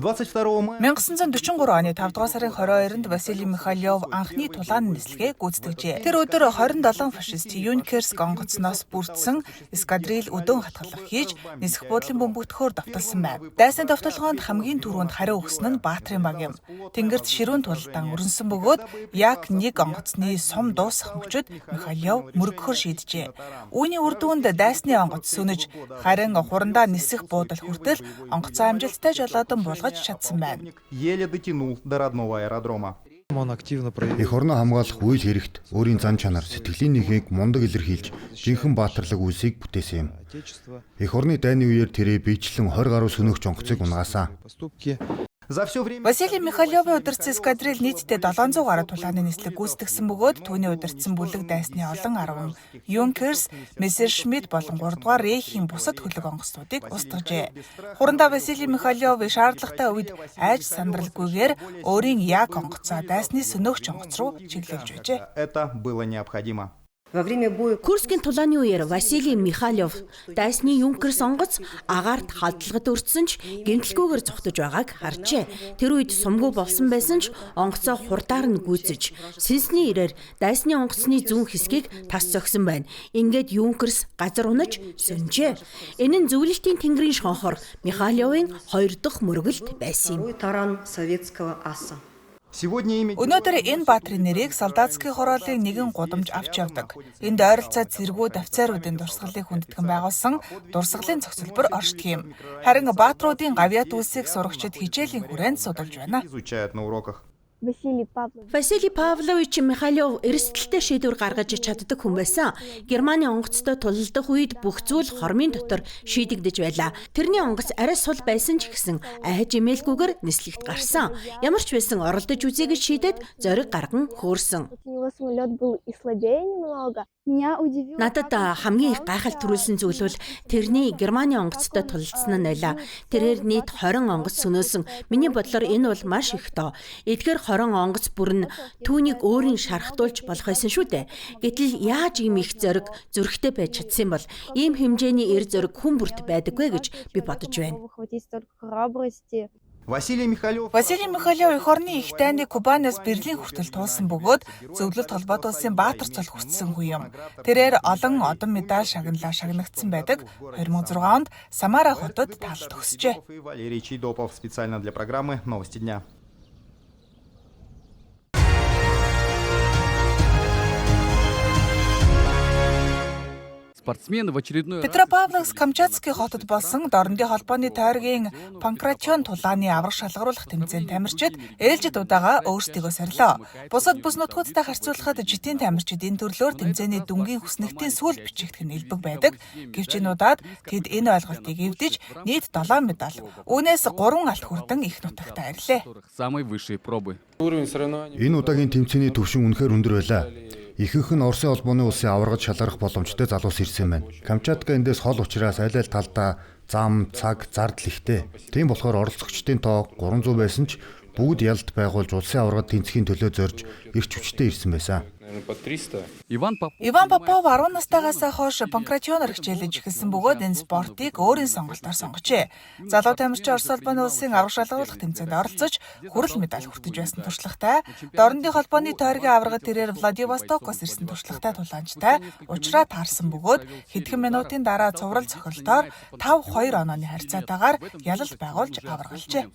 1943 оны 5 дугаар сарын 22-нд Василий Михайлов анхны тулааны нислэгээ гүйцэтгэжээ. Тэр өдөр 27 фашист Юнкерск онгоцноос бүрдсэн эскадрил өдөн хатгалах хийж нисэх буудлын бөмбөгтөхөөр давталсан байна. Дайсны давталгаанд хамгийн түрүүнд хариу өгсөн нь Баатрин баг юм. Тэнгэрт ширүүн тулалдан өрнсөн бөгөөд яг нэг онгоцны сум дуусах мөчөд Михайлов мөргөхөр шийджээ. Үүний үр дүнд дайсны онгоц сөнөж харин хурандаа нисэх буудал хүртэл онгоцоо амжилттай жолоодон болгож чадсан байна. Эх орноо хамгаалах үйл хэрэгт өөрийн зан чанар, сэтгэлийн нэхийг мундаг илэрхийлж, жинхэнэ баатарлаг үлсийг бүтээсэн юм. Эх орны дайны үеэр тэрээр биечлэн 20 гаруй сөнөгч онгоцыг унгаасан. Василий Михайловын удирдсан эскадрил нийтдээ 700 гаруй тулааны нислэг гүйцэтгэсэн бөгөөд түүний удирдсан бүлэг дайсны олон арван Юнкерс, Мессершмитт болон 3 дугаар Рейхийн бусад хөлөг онгоцнуудыг устгажээ. Хурандаа Василий Михайлов шаардлагатай үед айж сандралгүйгээр өөрийн яг онгоцоо дайсны сөнөөгч онгоц руу чиглүүлж байжээ. Курскийн тулааны үеэр Василий Михайлов дайсны Юнкерс онгоц агаарт халдлагад өртсөн ч гэмтэлгүйгээр зүхтэж байгааг харжээ. Тэр үед сумгүй болсон байсан ч онгоцоо хурдаар нь гүйцэж, сэнсний ирээр дайсны онгоцны зүүн хэсгийг тас зогсон байна. Ингээд Юнкерс газар унаж сөнжээ. Энэ нь зөвлөлтийн тэнгэрийн шонхор Михайловын 2 дахь мөргөлт байсан юм. Өнөөдөр энэ баатрын нэрийг солдатскийн хорооллын нэгэн гудамж авч явдаг. Энд ойролцоо зэргүүд офицеруудын дурсгалыг хүндэтгэн байгуулсан дурсгалын цогцлбор оршдог юм. Харин баатруудын гавьяат үлсийг сурагчид хичээлийн хүрээнд судалж байна. Василий Павлович Михайлов эрсдэлтэй шийдвэр гаргаж чаддаг хүн байсан. Германы онгоцтой тулалдах үед бүх зүйл хормын дотор шийдэгдэж байлаа. Тэрний онгоц арай сул байсан ч гэсэн айж имэлгүйгээр нислэгт гарсан. Ямар ч байсан оролдож үзье гэж шийдээд зориг гарган хөөрсөн. Надад хамгийн их гайхал төрүүлсэн зүйл бол тэрний Германы онгоцтой тулалдсан нь байлаа. Тэрээр нийт 20 онгоц сөнөөсөн. Миний бодлоор энэ бол маш их тоо. Эдгээр 20 онгоц бүр нь түүнийг өөрийн шархтуулж болох байсан шүү дээ. Гэтэл яаж ийм их зориг зүрхтэй байж чадсан бол ийм хэмжээний эр зориг хүн бүрт байдаггүй гэж би бодож байна. Василий Михайлов эх орны их дайныг Кубанаас Берлин хүртэл туулсан бөгөөд зөвлөлт холбоот улсын баатар цол хүртсэн хүн юм. Тэрээр олон одон медаль шагнагдсан байдаг. 2006 онд Самара хотод талд өгсөжээ. Петропавловск Камчатский хотод болсон Дорндын холбооны тойргийн Панкратион тулааны аврах шалгаруулах тэмцээнд тамирчид ээлжид удаага өөрсдийгөө сорилоо. Бусад бүс нутгуудтай харьцуулахад житийн тамирчид энэ төрлөөр тэмцээний дүнгийн хүснэгтийн сүүл бичигдэх нь элбэг байдаг. Гэвч энэ удаад тэд энэ ойлголтыг эвдэж нийт 7 медаль, үүнээс 3 алт хүрдэн их нутагт арилээ. Энэ удаагийн тэмцээний түвшин үнэхээр өндөр байлаа. Ихэнх нь Оросын холбооны улсын аваргад шалгарах боломжтой залуус ирсэн байна. Камчатка эндээс хол учраас аль аль талдаа зам, цаг, зардал ихтэй. Тийм болохоор оролцогчдын тоо 300 байсан ч бүгд ялд байгуулж улсын аваргад тэнцэхийн төлөө зорж их хүчтэй ирсэн байсан. Иван Попов 10 настайгаас хойш Панкратионоор хичээлж эхэлсэн бөгөөд энэ спортыг өөрийн сонголтоор сонгожээ. Залуу тамирчин Орос улбаны улсын аврах шалгаруулах тэмцээнд оролцож хүрэл медаль хүртэж байсан туршлагатай. Дорндын холбооны тойргийн аваргад тэрээр Владивостокоос ирсэн туршлагатай тулаанчтай уулзраа таарсан бөгөөд хэдхэн минутын дараа цуврал цохилтоор 5-2 онооны харьцаатаагаар ялалт байгуулж аваргалжээ.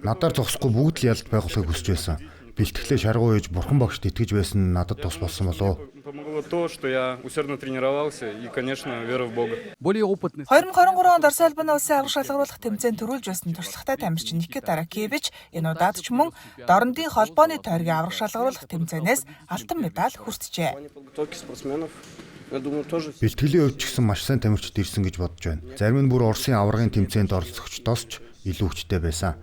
Надаар зогсохгүй бүгд л ялд байгуулахыг хүсэж байсан. Бэлтгэлээ шаргуу ээж бурхан багшд итгэж байсан надад тус болсон болов. 2023 онд Орос улбаны улсын аврах шалгаруулах тэмцээнд төрүүлж байсан туршлагатай тамирчин Никита Ракевич энэ удаад ч мөн Дорндын холбооны тойргийн аврах шалгаруулах тэмцээнээс алтан медаль хүртжээ. Бэлтгэлийн хувьд ч гэсэн маш сайн тамирчид ирсэн гэж бодож байна. Зарим нь бүр Оросын аваргын тэмцээнд оролцогчдоос ч илүү хүчтэй байсан.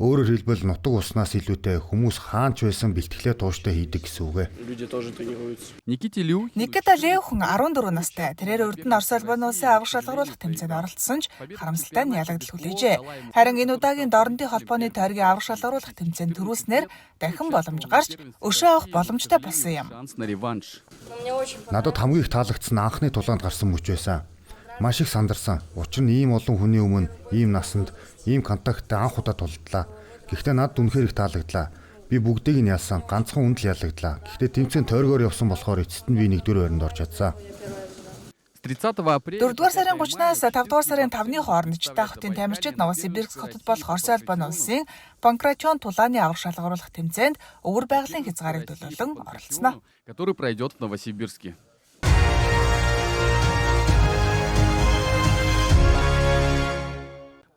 Өөрөөр хэлбэл нутаг уснаас илүүтэй хүмүүс хаанч байсан бэлтгэлээ тууштай хийдэг гэсэн үг. Никита Леохан 14 настай. Тэрээр Эрдэнэ Орос албаны улсын авах шалгаруулах тэмцээнд оролцсон ч харамсалтай нь ялагдал хүлээжээ. Харин энэ удаагийн Дорнодын холбооны тойргийн авах шалгаруулах тэмцээнд төрүүлснээр дахин боломж гарч өшөө авах боломжтой болсон юм. Надад хамгийн их таалагдсан анхны тулаанд гарсан мөч байсан. Маш их сандарсан. Учир нь ийм олон хүний өмнө ийм насанд ийм контакттай анх удаа тулдлаа. Гэхдээ надад үнэхээр их таалагдлаа. Би бүгдийг нь ялсан, ганцхан үнд л ялагдлаа. Гэхдээ тэмцээн тойргоор явсан болохоор эцэст нь би 1-р байранд орж чадсан. 4-р сарын 30-наас 5-р сарын 5-ны хооронд Читай хотын Тамирчид Новосибирск хотод болох Орос албаны улсын Панкратион тулааны авах шалгаруулах тэмцээнд өвөр байгалийн хязгаарыг төлөөлөн оролцсноо. Который пройдет в Новосибирске.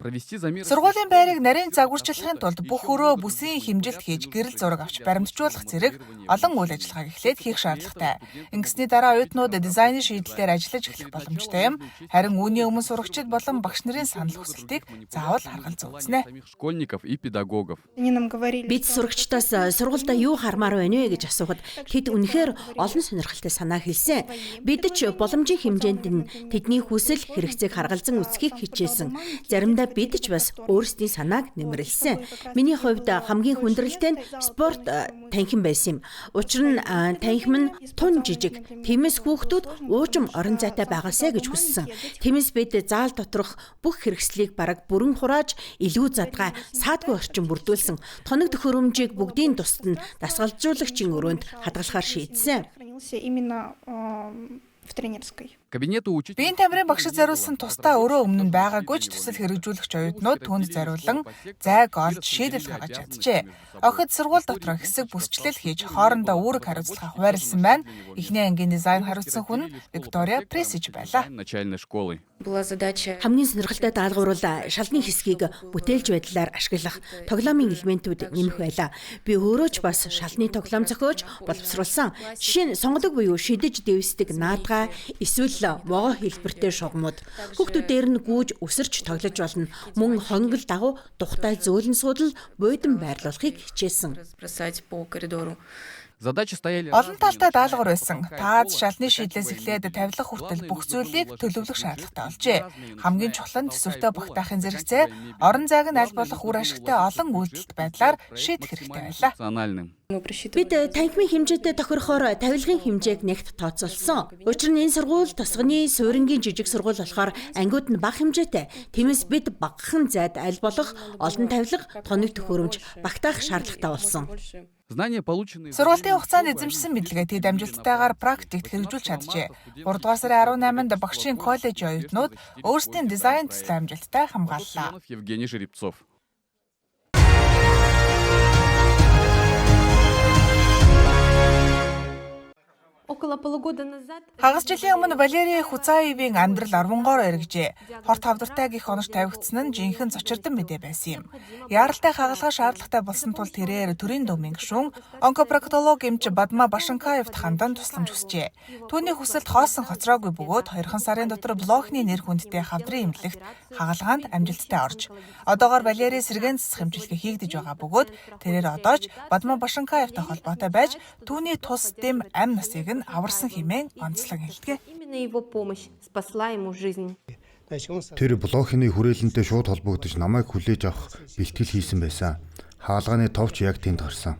Сургуулийн байрыг нарийн загварчлахын тулд бүх өрөө бүсийн хэмжилт хийж гэрэл зураг авч баримтжуулах зэрэг олон үйл ажиллагааг эхлээд хийх шаардлагатай. Ингэсний дараа оюутнууд дизайны шийдлээр ажиллаж эхлэх боломжтой юм. Харин үүний өмнө сурагчид болон багш нарын санал хүсэлтийг заавал харгалзан үзнэ. Бид сурагчдаас сургуультай юу хармаар байна вэ гэж асуухад тэд үнэхээр олон сонирхолтой санаа хэлсэн. Бид ч боломжийн хэмжээнд нь тэдний хүсэл хэрэгцээг харгалзан үзхийг хичээсэн. Заримдаа бид ч бас өөрсдийн санааг нэмэрлсэн. Миний хувьд хамгийн хүндрэлтэй нь спорт танхим байсан юм. Учир нь танхим нь тун жижиг. Тиймээс хүүхдүүд уужим орон зайтай байгаасай гэж хүссэн. Тиймээс бид заал доторх бүх хэрэгслийг бараг бүрэн хурааж илүү задгай саадгүй орчин бүрдүүлсэн. Тоног төхөөрөмжийг бүгдийн тусад нь дасгалжуулагчийн өрөөнд хадгалахаар шийдсэн. Биеийн тамирын багшид зориулсан тусдаа өрөө өмнө нь байгаагүй ч төсөл хэрэгжүүлэгч оюутнууд түүнд зориулан зайг олж шийдэл гаргаж чаджээ. Охид сургууль дотроо хэсэг бүсчлэл хийж хоорондоо үүрэг хариуцлага хуваарлсан байна. Эхний ангийн дизайн хариуцсан хүн Виктория Пресич байлаа. Хамгийн сонирхолтой даалгавар бол шалны хэсгийг бүтээлч байдлаар ашиглах тоглоомын элементүүд нэмэх байлаа. Би өөрөө ч бас шалны тоглоом зохиож боловсруулсан. Жишээ нь сонгодог буюу шидэж дэвсдэг наадгаа эсвэл могоо хэлбэртэй шугамуд хүүхдүүдээр нь гүйж өсөрч тоглож болно. Мөн хонгол дагуу тухтай зөөлөн суудал буудан байрлуулахыг хичээсэн. Олон талтай даалгавар байсан. Таад шалны шийдлээс эхлээд тавилах хүртэл бүх зүйлийг төлөвлөх шаардлагатай болжээ. Хамгийн чухал нь төсөвтэй багтаахын зэрэгцээ орон зайг нь аль болох үр ашигтай олон үйлдэлт байдлаар шийдэх хэрэгтэй байлаа. Бид танхимын хэмжээтэй тохирохоор тавилгын хэмжээг нэгт тооцоолсон. Учир нь энэ сургууль тосгоны суурингийн жижиг сургууль болохоор ангиуд нь бага хэмжээтэй. Тиймээс бид багахан зайд аль болох олон тавилга, тоног төхөөрөмж багтаах шаардлагатай болсон. Сургуулийн хугацаанд эзэмшсэн мэдлэгээ тэд амжилттайгаар практикт хэрэгжүүлж чаджээ. 3-р сарын 18-нд багшийн коллежийн оюутнууд өөрсдийн дизайн төслийн амжилттай хамгааллаа. Хагас жилийн өмнө Валерий Хуцаевын амьдрал орвонгоор эргэжээ. Хорт хавдартай гих онож тавигдсан нь жинхэнэ цочирдан мэдээ байсан юм. Яаралтай хагалгаа шаардлагатай болсон тул тэрээр төрийн думын гишүүн онкопроктолог эмч Бадма Башанкаевт хандан тусламж хүсжээ. Түүний хүсэлд хоосон хоцроогүй бөгөөд 2 сарын дотор блохны нэр хүндтэй хавдрын эмнэлэгт хагалгаанд амжилттай орж одоогоор Валерий сэргээн цэцэх эмчилгээ хийгдэж байгаа бөгөөд тэрээр одоож Бадма Башанкаевтай холбоотой байж түүний тус дэм амь насыг нь аварсан хэмээн онцлог хэлдэг. Тэр блохины хүрээлэнтэй шууд холбогдож намайг хүлээж авах бэлтгэл хийсэн байсан. Хаалганы товч яг тэнд гарсан.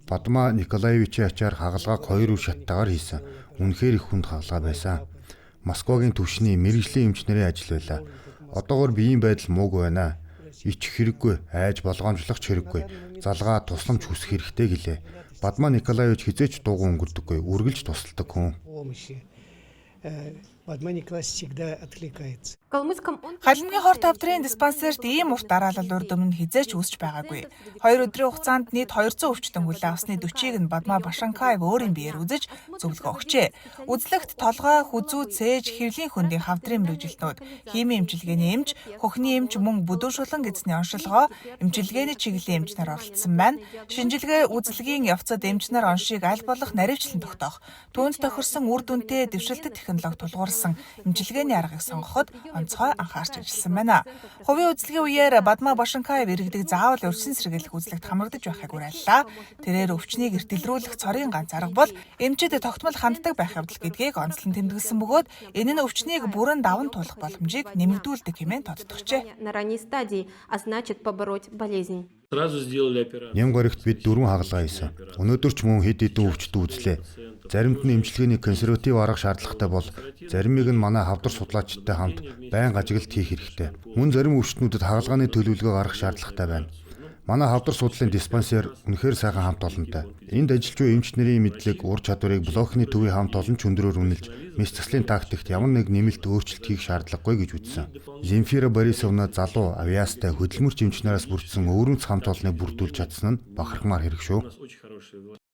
Бадма Николаевичийн ачаар хагалгааг 2 үе шаттайгаар хийсэн. Үнэхээр их хүнд хаалгаа байсан. Москвагийн төвшний мэргэжлийн эмч нарын ажил байлаа. Одоогоор биеийн байдал муугүй байна. Ичих хэрэггүй, айж болгоомжлох хэрэггүй. Залгаа тусламж хүсэх хэрэгтэй гэлээ. Бадма Николаевич хизээч дуугүй өнгөрдөггүй, үргэлж тусалдаг хүн. Халимгийн хорт хавдрын диспансерт ийм урт дараалал урд өмнө хизээч үүсч байгаагүй. 2 өдрийн хугацаанд нийт 200 өвчтөн хүлээ авсны 40-ыг нь Бадма Башанкаев өөрийн биеэр үзэж зөвлөгөө өгчээ. Үзлэгт толгой, хүзүү, цээж, хэвлийн хөндийн хавдрын мэрэгжилтнүүд, химийн эмчилгээний эмч, хөхний эмч мөн бүдүүшулан эзний оншилгоо, эмчилгээний чиглэлийн эмч нар оролцсон байна. Шинжилгээ үзлэгийн явцад эмч нар оншийг аль болох наривчлан тогтоох, түүнд тохирсон үр дүнтэй дэвшилтэт технологи тулгуурласан эмчилгээний аргыг сонгоход онцгой анхаарч ажилласан байна. Хувийн үзлэгийн үеэр Бадма Башанкаев иргэдэг заавал урьдчилан сэргийлэх үзлэгт хамрагдаж байхыг уриаллаа. Тэрээр өвчнийг эртэлрүүлэх цорын ганц арга бол эмчид тогтмол ханддаг байх явдал гэдгийг онцлон тэмдэглэсэн бөгөөд энэ нь өвчнийг бүрэн даван туулах боломжийг нэмэгдүүлдэг хэмээн тодтогчээ. На ранней стадии, а значит побороть болезнь. Ням горигт бид 4 хагалгаа хийсэн. Өнөөдөр ч мөн хэд хэдэн өвчтөд үзлээ. Заримд нь эмчилгээний консерватив арга шаардлагатай бол заримыг нь манай хавдар судлаачдтай хамт байнга ажиглалт хийх хэрэгтэй. Мөн зарим өвчтнүүдэд хагалгааны төлөвлөгөө гаргах шаардлагатай байна. Манай хавдар судлалын диспансер үнэхээр сайхан хамт олонтой. Энд ажиллаж буй эмч нарын мэдлэг, ур чадварыг блокны төвийн хамт олон ч өндрөөр үнэлж, мэс заслын тактикт ямар нэг нэмэлт өөрчлөлт хийх шаардлагагүй гэж үзсэн. Земфира Борисовна залуу авиастай хөдөлмөрч эмч нараас бүрдсэн өвөрмц хамт олныг бүрдүүлж чадсан нь бахархмаар хэрэг шүү.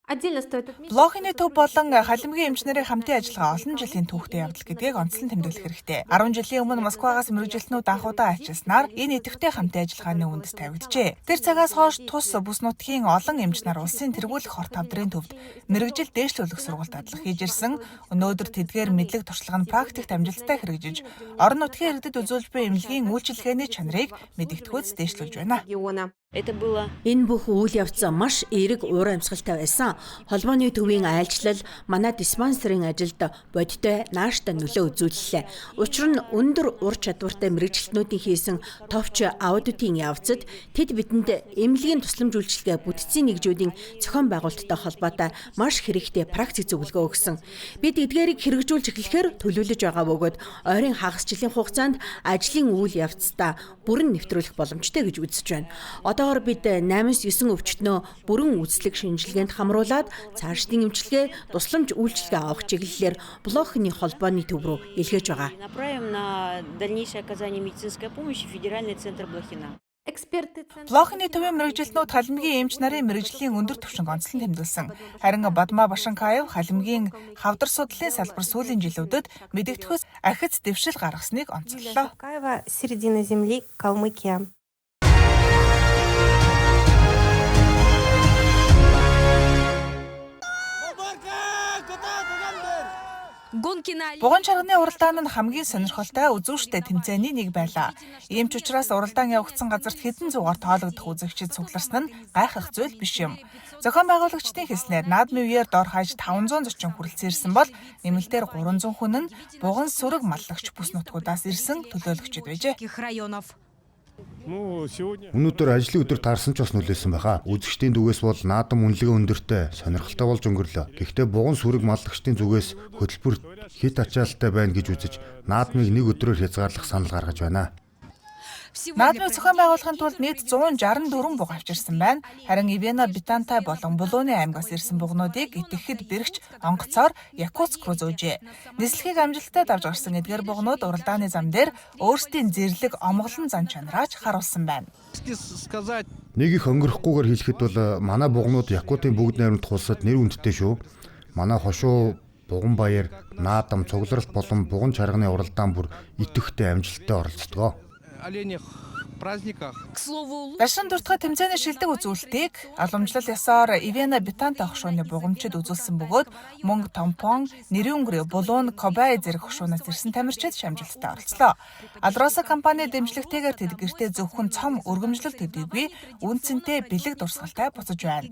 Блокны төв болон халимгийн эмч нарын хамтын ажиллагаа олон жилийн түүхтэй явдал гэдгийг онцлон тэмдэглэх хэрэгтэй. 10 жилийн өмнө Москвагаас мэргэжилтнүүд анхудаа ачилснаар энэ идэвхтэй хамтын ажиллагааны үндэс тавигджээ. Тэр цагаас хойш тус бүс нутгийн олон эмч нар улсын тэргүүлэх хорт тавдрын төвд мэргэжил дээшлүүлэх сургалт дадлага хийж ирсэн. Өнөөдөр тэдгээр мэдлэг туршлага нь практикт амжилттай хэрэгжиж, орон нутгийн иргэдэд үзүүлж буй эмнэлгийн үйлчилгээний чанарыг мэдэгдэхүйц дээшлүүлж байна. Энэ бүх үйл явц маш эерэг уур амьсгалтай байсан. Холбооны төвийн айлчлал манай диспансерын ажилд бодиттой нааштай нөлөө үзүүллээ. Учир нь өндөр ур чадвартай мэргэжилтнүүдийн хийсэн товч аудитын явцад тэд бидэнд эмнэлгийн тусламж үйлчилгээ бүтцийн нэгжүүдийн зохион байгуулалттай холбоотой маш хэрэгтэй практик зөвлөгөө өгсөн. Бид эдгээрийг хэрэгжүүлж эхлэхээр төлөвлөж байгаа бөгөөд ойрын хагас жилийн хугацаанд ажлын үйл явцдаа бүрэн нэвтрүүлэх боломжтой гэж үзэж байна. Одоогоор бид 8-9 өвчтнөө бүрэн үзлэг шинжилгээнд хамруулад цаашдын эмчилгээ, тусламж үйлчилгээ авах чиглэлээр блокны холбооны төв рүү илгээж байгаа. Блокны төвийн мэргэжилтнүүд халимгийн эмч нарын мэргэжлийн өндөр түвшинг онцлон тэмдэглэсэн. Харин Бадма Башанкаев халимгийн хавдар судлалын салбар сүүлийн жилүүдэд мэдэгдэхүйц ахиц дэвшил гаргасныг онцоллоо. Середина земли, Калмыкия. Буган чарганы уралдаан нь хамгийн сонирхолтой үзүүштэй тэмцээний нэг байлаа. Ийм ч учраас уралдаан явагдсан газарт хэдэн зуугаар тоологдох үзэгчид цугларсан нь гайхах зүйл биш юм. Зохион байгуулагчдын хэлснээр наадмын үеэр дор хаяж 500 зорчин хүрэлцэн ирсэн бол нэмэлтээр 300 хүн нь буган сүрэг маллагч бүс нутгуудаас ирсэн төлөөлөгчд байжээ. Өнөөдөр ажлын өдөр таарсан ч бас нөлөөсөн байхаа. Үзэгчдийн зүгээс бол наадам үнэлгээ өндөртэй, сонирхолтой болж өнгөрлөө. Гэхдээ буган сүрэг маллагчдын зүгээс хөтөлбөр хит ачаалттай байна гэж үзэж наадмыг нэг өдрөөр хязгаарлах санал гаргаж байна. Наадмыг зохион байгуулахын тулд нийт 164 буга авчирсан байна. Харин Ивена Битантай болон Булууны аймгаас ирсэн бугнуудыг итгэхэд бэрхж онгоцоор Якутск руу зөөжээ. Нислэгийг амжилттай давж гарсан эдгээр бугнууд уралдааны зам дээр өөрсдийн зэрлэг омголон зан чанараач харуулсан байна. Нэг их өнгөрөхгүйгээр хэлэхэд бол манай бугнууд Якутын бүгд найрамдах улсад нэр хүндтэй шүү. Манай хошуу буган баяр, наадам, цугларалт болон буган чарганы уралдаан бүр идэвхтэй амжилттай оролцдог. Дашин дуртахад тэмцээний шилдэг үзүүлэлтийг аламжлал ясаар Ивена Битантай хошууны бугамчид үзүүлсэн бөгөөд мөнгө Томпон, Нэрүнгэр, Булуун, Кобай зэрэг хошуунаас ирсэн тамирчид амжилттай оролцлоо. Алроса компани дэмжлэгтэйгээр тэд гэртээ зөвхөн цом өргөмжлөлт төдийгүй үнцэнтэй бэлэг дурсгалтай буцаж байна.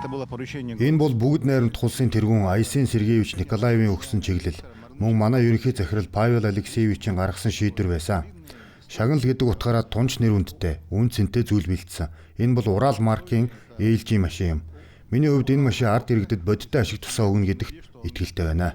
Энэ бол бүгд найрамдах улсын тэргүүн Айсен Сергеевич Николаевын өгсөн чиглэл. Мөн манай ерөнхий захирал Павел Алексеевичийн гаргасан шийдвэр байсан. Шагнал гэдэг утгаараа тунч нэр хүндтэй, үн цэнтэй зүйл бэлдсэн. Энэ бол Урал маркийн ээлжийн машин юм. Миний хувьд энэ машин ард иргэдэд бодиттой ашиг тусаа өгнө гэдэгт итгэлтэй байна.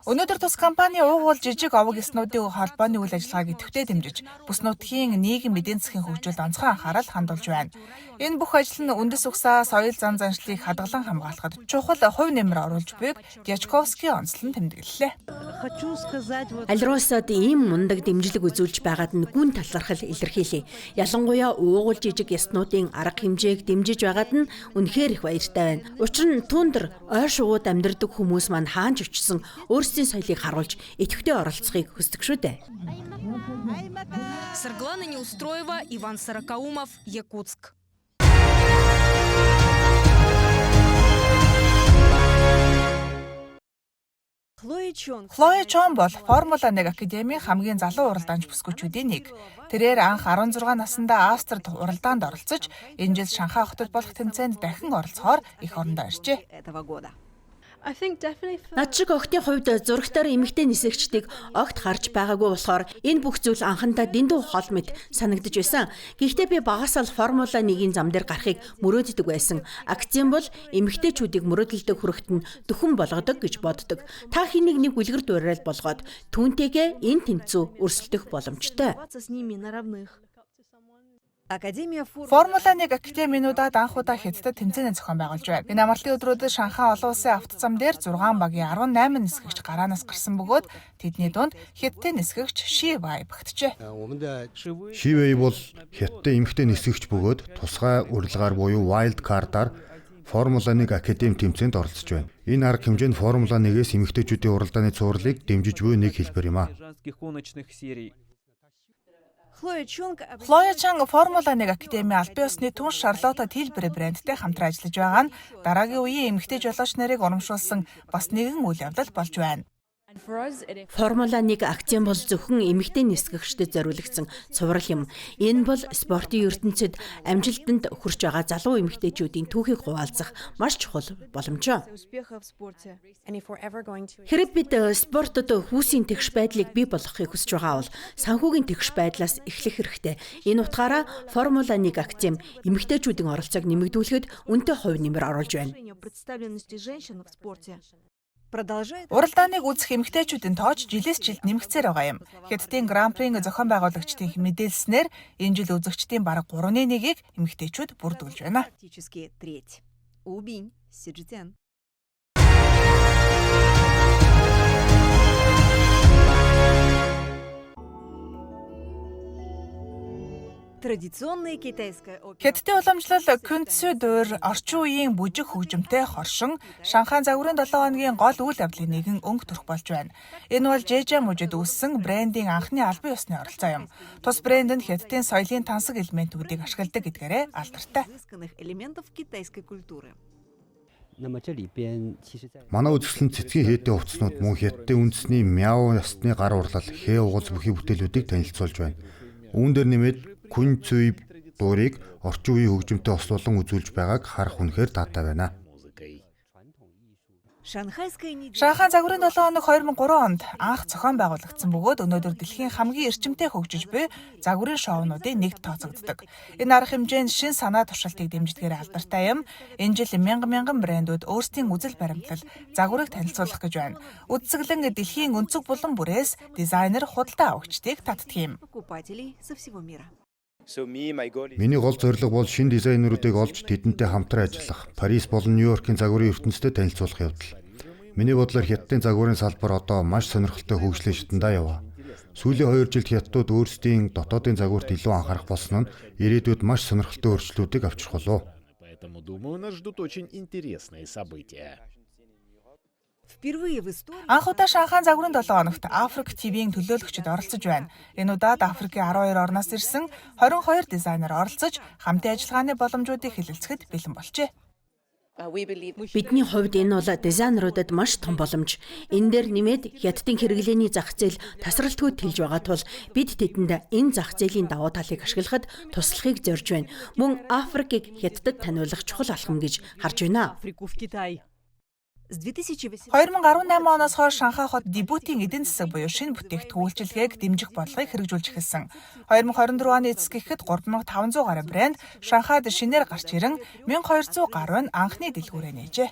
Өнөөдөр тус компани уугуул жижиг овог эснүүдийн холбооны үйл ажиллагааг идэвхтэй дэмжиж, бүс нутгийн нийгэм эдийн засгийн хөгжилд онцгой анхаарал хандуулж байна. Энэ бүх ажил нь үндэс угсаа, соёл зан заншлыг хадгалан хамгаалахад чухал хувь нэмэр оруулж буйг Дячковский онцлон тэмдэглэлээ. Алроосод ийм мундаг дэмжлэг үзүүлж байгаад нь гүн талархал илэрхийлье. Ялангуяа уугуул жижиг яснуудын арга хэмжээг дэмжиж байгаад нь үнэхээр их баяртай байна. Учир нь тундэр ойр шувууд амьдардаг хүмүүс маань хаанч очсон өөрсдийн соёлыг харуулж идэвхтэй оролцохыг хүсдэг шүү дээ. Сарглана Неустроева, Иван Сорокаумов, Якутск. Хлоe Чон бол Формула 1 академийн хамгийн залуу уралдаанч бүсгүйчүүдийн нэг. Тэрээр анх 16 наснда Австрид уралдаанд оролцож, энэ жил Шанхай хотод болох тэмцээнд дахин оролцохоор их орондоо иржээ. Над шиг охтын хувьд зурагтаар эмэгтэй нисгэгчдийг огт харж байгаагүй болохоор энэ бүх зүйл анхандаа дэндүү хол мэт санагдаж байсан. Гэхдээ би багасаа л Формула 1-ийн зам дээр гарахыг мөрөөддөг байсан. Акцент бол эмэгтэйчүүдийг мөрөөдөлдөг хүрэхт нь дөхөн болгодог гэж боддог. Та хэнийг нэг үлгэр дуурайл болгоод түүнтэйгээ энэ тэмцүү өрсөлдөх боломжтой. Формула 1 академиудад анхудаа Хятадд тэмцээний зохион байгуулж байна. Энэ амралтын өдрүүдэд Шанхай олон улсын автозам дээр 6 багийн 18 нисгэгч гараанаас гарсан бөгөөд тэдний дунд Хятадын нисгэгч Ши Вэй багтжээ. Ши Вэй бол Хятадын эмэгтэй нисгэгч бөгөөд тусгай урилгаар буюу wild card-аар Формула 1 академи тэмцээнд оролцож байна. Энэ арга хэмжээнд Формула 1-ээс эмэгтэйчүүдийн уралдааны цувралыг дэмжиж буй нэг хэлбэр юм а. Хлоe Чон Формула 1 академийн албан ёсны түн Шарлотта Тилберэ брэндтэй хамтран ажиллаж байгаа нь дараагийн үеийн эмэгтэй жолооч нарыг урамшуулсан бас нэгэн үйл явдал болж байна. Формула 1 акцент бол зөвхөн эмэгтэй нисгэгчдэд зориулагдсан цуврал юм. Энэ бол спортын ертөнцид амжилтанд хүрч байгаа залуу эмэгтэйчүүдийн түүхийг хуваалцах маш чухал боломж. Хэрэг бид спортод хүүсийн тэгш байдлыг бий болгохыг хүсэж байгаа бол санхүүгийн тэгш байдлаас эхлэх хэрэгтэй. Энэ утгаараа Формула 1 акцент эмэгтэйчүүдийн оролцоог нэмэгдүүлэхэд үнэтэй хувь нэмэр оруулж байна. Уралдааныг үзэх эмэгтэйчүүдийн тооч жилээс жилд нэмэгцээр байгаа юм. Хятадын Гран-прийн зохион байгуулагчдын мэдээлснээр энэ жил үзэгчдийн бараг 3/1-ийг эмэгтэйчүүд бүрдүүлж байна. Хятадын уламжлал Кунцзю дуур орчин үеийн бүжиг хөгжимтэй хоршин Шанхай загварын 7 хоногийн гол үйл явдлын нэгэн өнгө төрөх болж байна. Энэ бол Жэжэ мужид үүссэн брендийн анхны албан ёсны оролцоо юм. Тус брэнд нь Хятадын соёлын тансаг элементүүдийг ашигладаг гэдгээрээ алдартай. Манай үзэсгэлэн цэцгийн хээтэй хувцснууд мөн Хятадын үндэсний мяу ясны гар урлал, хээ угаз бүхий бүтээлүүдийг танилцуулж байна. Үүн дээр нэмээд Кунцзю дуурийг орчин үеийн хөгжимтэй ослуулан үзүүлж байгааг харах үнэхээр таатай байна. Шанхай загварын 7 хоног 2003 онд анх зохион байгуулагдсан бөгөөд өнөөдөр дэлхийн хамгийн эрчимтэй хөгжиж буй загварын шоунуудын нэгт тооцогддог. Энэ арга хэмжээ нь шин санаа туршилтыг дэмждгээр алдартай юм. Энэ жил мянган брэндүүд өөрсдийн үзэл баримтлал загварыг танилцуулах гэж байна. Үдсэглэн дэлхийн өнцөг булан бүрээс дизайнер худалдаа авагчдыг татдаг юм. Миний гол зорилго бол шинэ дизайнеруудыг олж тэдэнтэй хамтран ажиллах, Парис болон Нью-Йоркийн загварын ертөнцид танилцуулах явдал. Миний бодлоор Хятадын загварын салбар одоо маш сонирхолтой хөгжлийн шатндаа яваа. Сүүлийн 2 жилд Хятадууд өөрсдийн дотоодын загварт илүү анхаарах болсон нь ирээдүйд маш сонирхолтой өөрчлөлтүүдийг авчрах болов. Анх удаа Шанхай загварын 7 хоногт Африк ТV-ийн төлөөлөгчд оролцож байна. Энэ удаад Африкийн 12 орноос ирсэн 22 дизайнер оролцож хамтын ажиллагааны боломжуудыг хэлэлцэхэд бэлэн болжээ. Бидний хувьд энэ бол дизайнеруудад маш том боломж. Энэ дээр нэмээд Хятадын хэрэглээний зах зээл тасралтгүй тэлж байгаа тул бид тэдэнд энэ зах зээлийн давуу талыг ашиглахад туслахыг зорж байна. Мөн Африкийг Хятадд таниулах чухал алхам гэж харж байна. 2018 оноос хойш Шанхай хот дебютийн эдийн засаг буюу шинэ бүтээгдэхүүн үйлчилгээг дэмжих бодлогыг хэрэгжүүлж эхэлсэн. 2024 оны эцэс гэхэд 3500 гаруй брэнд Шанхайд шинээр гарч ирэн 1200 гаруй нь анхны дэлгүүрээ нээжээ.